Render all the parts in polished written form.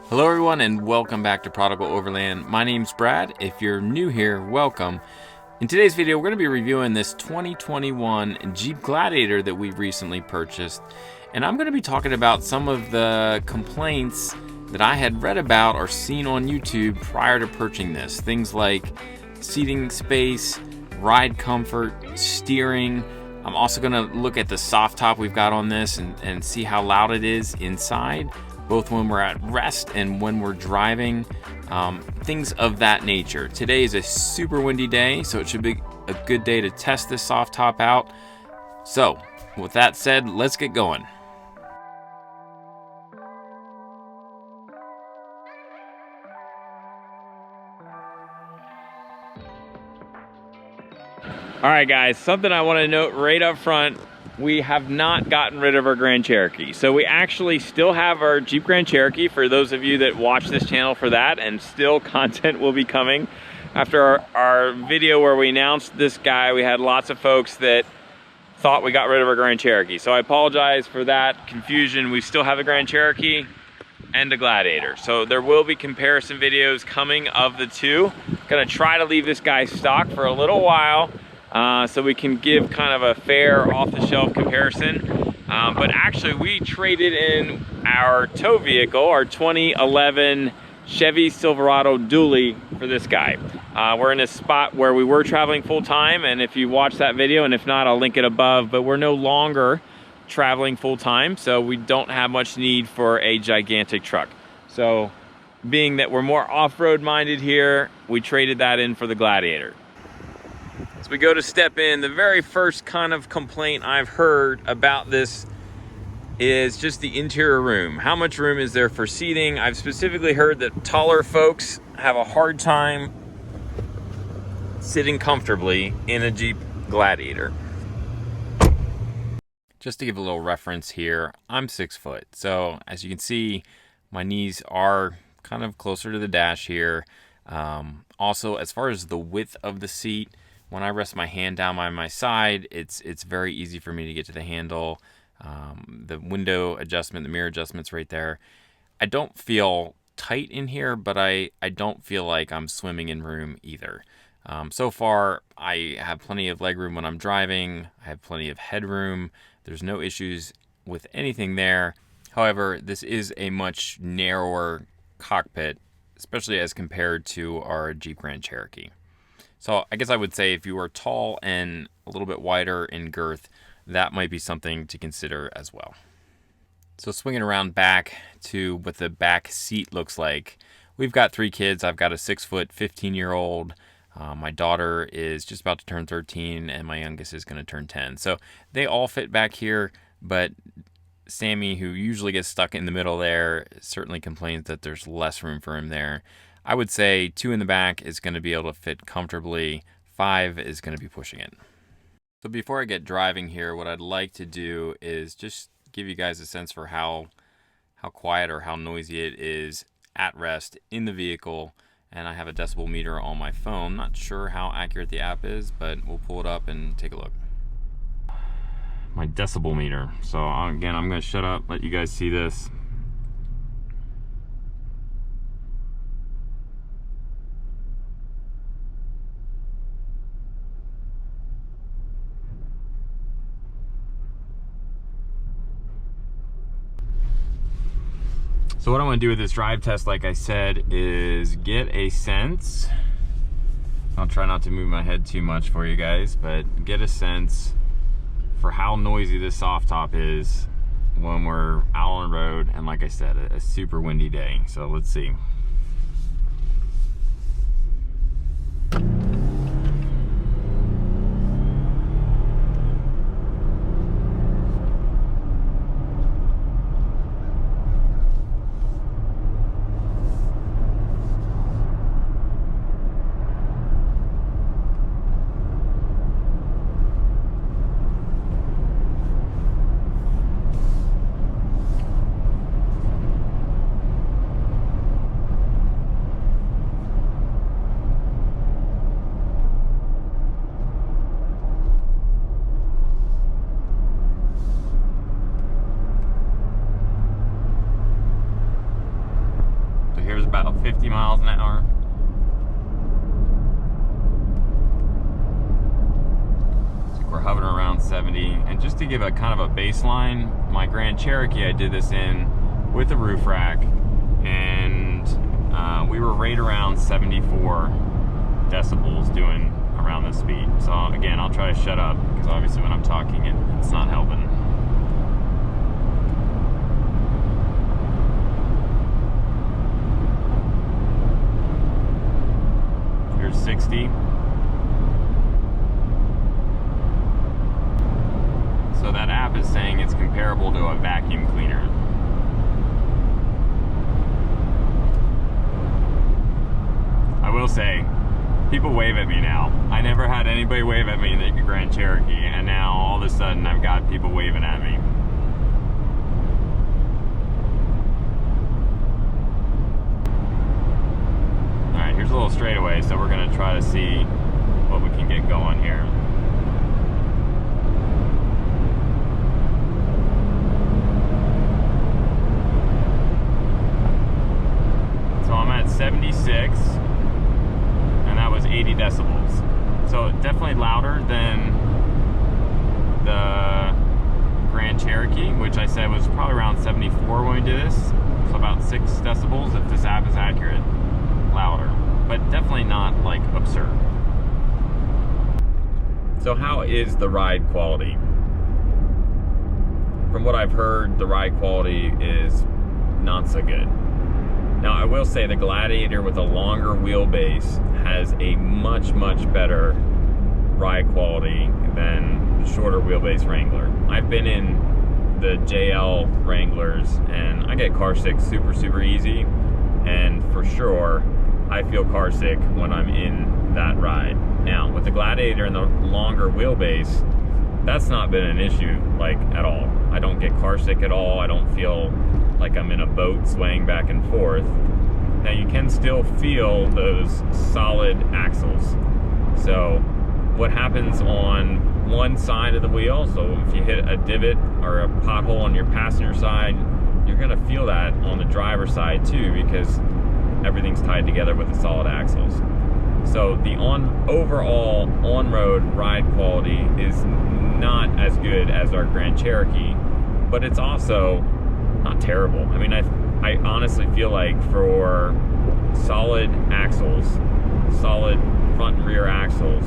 Hello everyone and welcome back to Prodigal Overland. My name's Brad. If you're new here, welcome. In today's video, we're going to be reviewing this 2021 Jeep Gladiator that we recently purchased. And I'm going to be talking about some of the complaints that I had read about or seen on YouTube prior to purchasing this. Things like seating space, ride comfort, steering. I'm also going to look at the soft top we've got on this and see how loud it is inside, both when we're at rest and when we're driving, things of that nature. Today is a super windy day, so it should be a good day to test this soft top out. So, with that said, let's get going. All right, guys, something I want to note right up front. We have not gotten rid of our Grand Cherokee. So we actually still have our Jeep Grand Cherokee for those of you that watch this channel for that, and still content will be coming. After our video where we announced this guy, we had lots of folks that thought we got rid of our Grand Cherokee. So I apologize for that confusion. We still have a Grand Cherokee and a Gladiator. So there will be comparison videos coming of the two. Gonna try to leave this guy stock for a little while, so we can give kind of a fair off-the-shelf comparison. But actually we traded in our tow vehicle, our 2011 Chevy Silverado dually, for this guy. We're in a spot where we were traveling full-time, and if you watch that video, and if not, I'll link it above, but we're no longer traveling full-time, so we don't have much need for a gigantic truck. So being that we're more off-road minded here, we traded that in for the Gladiator. We go to step in. The very first kind of complaint I've heard about this is just the interior room. How much room is there for seating? I've specifically heard that taller folks have a hard time sitting comfortably in a Jeep Gladiator. Just to give a little reference here, I'm 6 foot. So as you can see, my knees are kind of closer to the dash here. Also, as far as the width of the seat, when I rest my hand down by my side, it's very easy for me to get to the handle. The window adjustment, the mirror adjustment's right there. I don't feel tight in here, but I don't feel like I'm swimming in room either. So far, I have plenty of legroom when I'm driving. I have plenty of headroom. There's no issues with anything there. However, this is a much narrower cockpit, especially as compared to our Jeep Grand Cherokee. So I guess I would say if you are tall and a little bit wider in girth, that might be something to consider as well. So swinging around back to what the back seat looks like. We've got 3 kids. I've got a 6 foot, 15-year-old. My daughter is just about to turn 13, and my youngest is going to turn 10. So they all fit back here, but Sammy, who usually gets stuck in the middle there, certainly complains that there's less room for him there. I would say 2 in the back is going to be able to fit comfortably. 5 is going to be pushing it. So before I get driving here, what I'd like to do is just give you guys a sense for how quiet or how noisy it is at rest in the vehicle. And I have a decibel meter on my phone. Not sure how accurate the app is, but we'll pull it up and take a look. My decibel meter. So again, I'm going to shut up, let you guys see this. So what I want to do with this drive test, like I said, is get a sense. I'll try not to move my head too much for you guys, but get a sense for how noisy this soft top is when we're out on the road, and like I said, a super windy day. So let's see. about 50 miles an hour. So we're hovering around 70. And just to give a kind of a baseline, my Grand Cherokee, I did this in with a roof rack, and we were right around 74 decibels doing around this speed. So again, I'll try to shut up because obviously when I'm talking, it's not helping. Here's 60. So that app is saying it's comparable to a vacuum cleaner. I will say, people wave at me now. I never had anybody wave at me in the Grand Cherokee, and now all of a sudden I've got people waving at me. Alright, here's a little straightaway, so we're going to try to see what we can get going here. So I'm at 76. And that was 80 decibels. So definitely louder than the Grand Cherokee, which I said was probably around 74 when we did this. So about 6 decibels, if this app is accurate, louder. But definitely not like absurd. So how is the ride quality? From what I've heard, the ride quality is not so good. Now, I will say the Gladiator with a longer wheelbase has a much, much better ride quality than the shorter wheelbase Wrangler. I've been in the JL Wranglers, and I get car sick super, super easy, and for sure, I feel car sick when I'm in that ride. Now, with the Gladiator and the longer wheelbase, that's not been an issue, like, at all. I don't get car sick at all. I don't feel like I'm in a boat swaying back and forth. Now you can still feel those solid axles. So what happens on one side of the wheel, so if you hit a divot or a pothole on your passenger side, you're gonna feel that on the driver's side too, because everything's tied together with the solid axles. So the overall on-road ride quality is not as good as our Grand Cherokee, but it's also not terrible. I mean, I honestly feel like for solid axles, solid front and rear axles,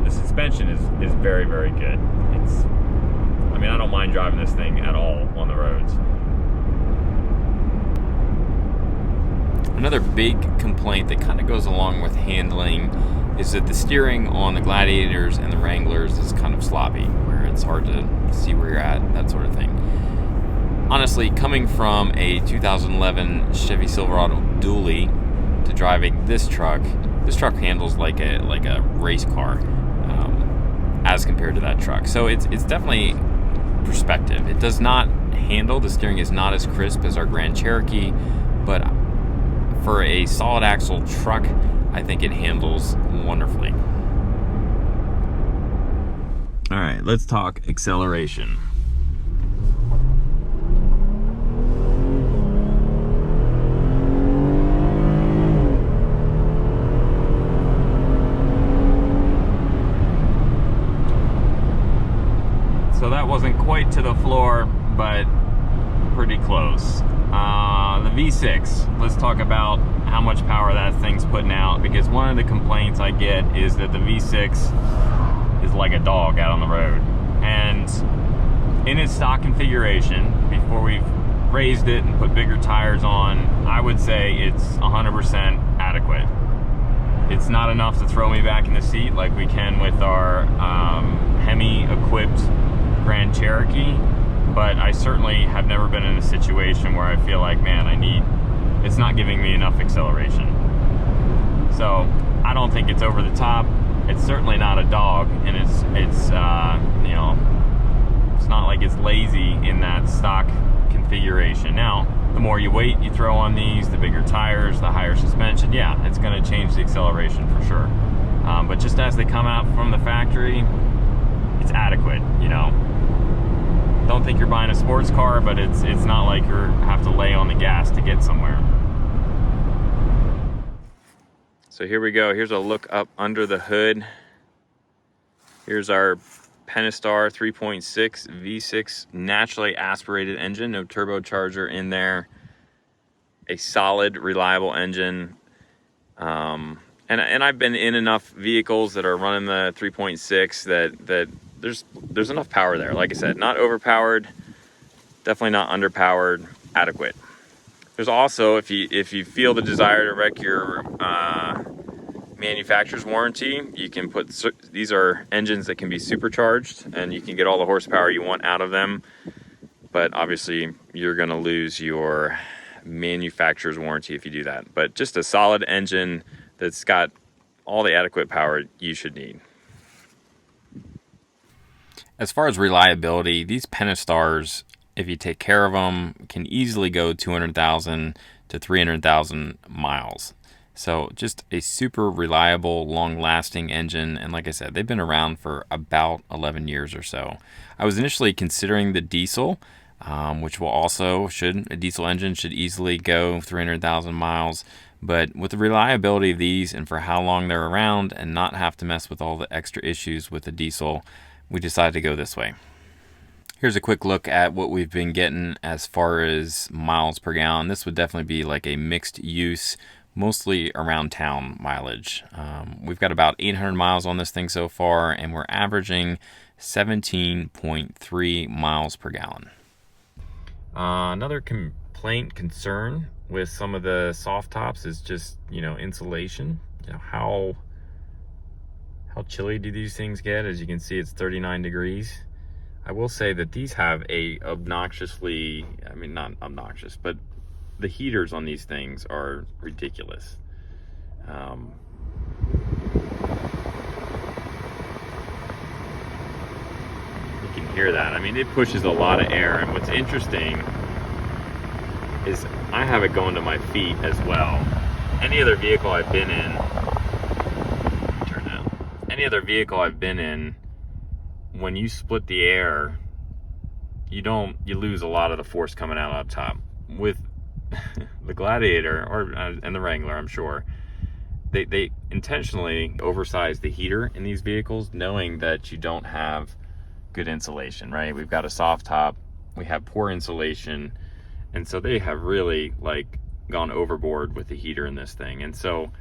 the suspension is very, very good. I mean, I don't mind driving this thing at all on the roads. Another big complaint that kind of goes along with handling is that the steering on the Gladiators and the Wranglers is kind of sloppy, where it's hard to see where you're at, that sort of thing. Honestly, coming from a 2011 Chevy Silverado dually to driving this truck handles like a race car as compared to that truck. So it's definitely perspective. It does not handle, the steering is not as crisp as our Grand Cherokee, but for a solid axle truck, I think it handles wonderfully. All right, let's talk acceleration. So that wasn't quite to the floor, but pretty close. The V6, let's talk about how much power that thing's putting out, because one of the complaints I get is that the V6 is like a dog out on the road. And in its stock configuration, before we've raised it and put bigger tires on, I would say it's 100% adequate. It's not enough to throw me back in the seat like we can with our Hemi-equipped Grand Cherokee, but I certainly have never been in a situation where I feel like, man, it's not giving me enough acceleration. So I don't think it's over the top. It's certainly not a dog, and it's you know, it's not like it's lazy in that stock configuration. Now, the more weight you throw on these, the bigger tires, the higher suspension, yeah, it's going to change the acceleration for sure. But just as they come out from the factory, it's adequate, you know. Don't think you're buying a sports car, but it's not like you have to lay on the gas to get somewhere. So here we go. Here's a look up under the hood. Here's our Pentastar 3.6 V6 naturally aspirated engine, no turbocharger in there. A solid, reliable engine. And I've been in enough vehicles that are running the 3.6 that there's enough power there. Like I said, not overpowered, definitely not underpowered, adequate. There's also, if you feel the desire to wreck your manufacturer's warranty, you can put, these are engines that can be supercharged and you can get all the horsepower you want out of them, but obviously you're going to lose your manufacturer's warranty if you do that. But just a solid engine that's got all the adequate power you should need. As far as reliability, these Pentastars, if you take care of them, can easily go 200,000 to 300,000 miles. So just a super reliable, long-lasting engine. And like I said, they've been around for about 11 years or so. I was initially considering the diesel, which will also, a diesel engine should easily go 300,000 miles. But with the reliability of these and for how long they're around and not have to mess with all the extra issues with the diesel, we decided to go this way. Here's a quick look at what we've been getting as far as miles per gallon. This would definitely be like a mixed use, mostly around town mileage. We've got about 800 miles on this thing so far, and we're averaging 17.3 miles per gallon. Another concern with some of the soft tops is just, insulation. How chilly do these things get? As you can see, it's 39 degrees. I will say that these have a obnoxiously, not obnoxious, but the heaters on these things are ridiculous. You can hear that. It pushes a lot of air. And what's interesting is I have it going to my feet as well. Any other vehicle I've been in, when you split the air, you lose a lot of the force coming out up top. With the Gladiator and the Wrangler, I'm sure they intentionally oversize the heater in these vehicles, knowing that you don't have good insulation, right? We've got a soft top, we have poor insulation, and so they have really gone overboard with the heater in this thing. And so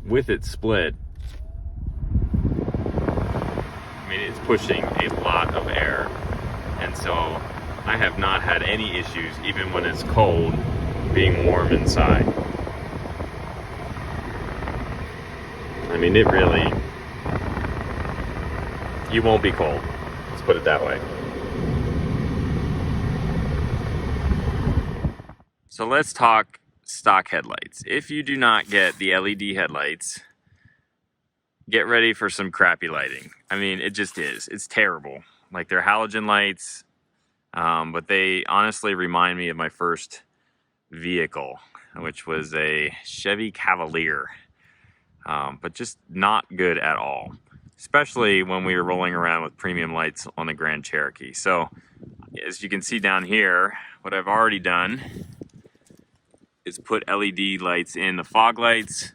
with it split, it's pushing a lot of air, and so I have not had any issues, even when it's cold, being warm inside. It really, you won't be cold, let's put it that way. So let's talk stock headlights. If you do not get the LED headlights, get ready for some crappy lighting. It just is. It's terrible. They're halogen lights, but they honestly remind me of my first vehicle, which was a Chevy Cavalier, but just not good at all, especially when we were rolling around with premium lights on the Grand Cherokee. So as you can see down here, what I've already done is put LED lights in the fog lights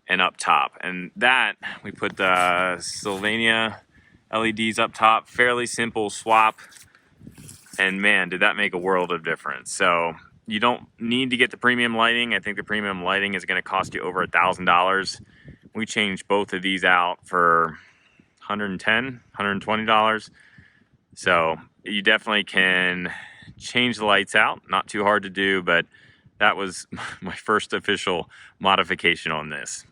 and up top, and that we put the Sylvania LEDs up top. Fairly simple swap, and man, did that make a world of difference. So you don't need to get the premium lighting. I think the premium lighting is going to cost you over $1,000. We changed both of these out for $110, $120. So you definitely can change the lights out. Not too hard to do, but that was my first official modification on this.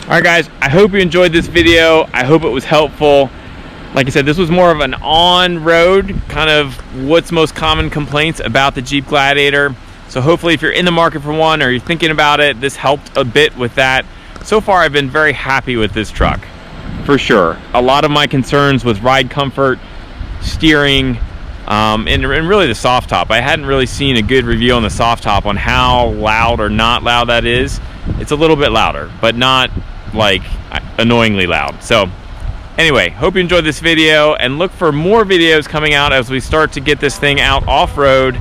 All right, guys, I hope you enjoyed this video. I hope it was helpful. Like I said, this was more of an on-road, kind of what's most common complaints about the Jeep Gladiator. So hopefully if you're in the market for one or you're thinking about it, this helped a bit with that. So far, I've been very happy with this truck, for sure. A lot of my concerns with ride comfort, steering, and really the soft top. I hadn't really seen a good review on the soft top on how loud or not loud that is. It's a little bit louder, but not annoyingly loud. So anyway, hope you enjoyed this video, and look for more videos coming out as we start to get this thing out off-road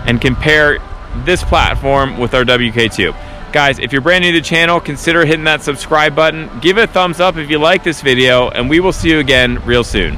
and compare this platform with our WK2. Guys, if you're brand new to the channel, consider hitting that subscribe button. Give it a thumbs up if you like this video, and we will see you again real soon.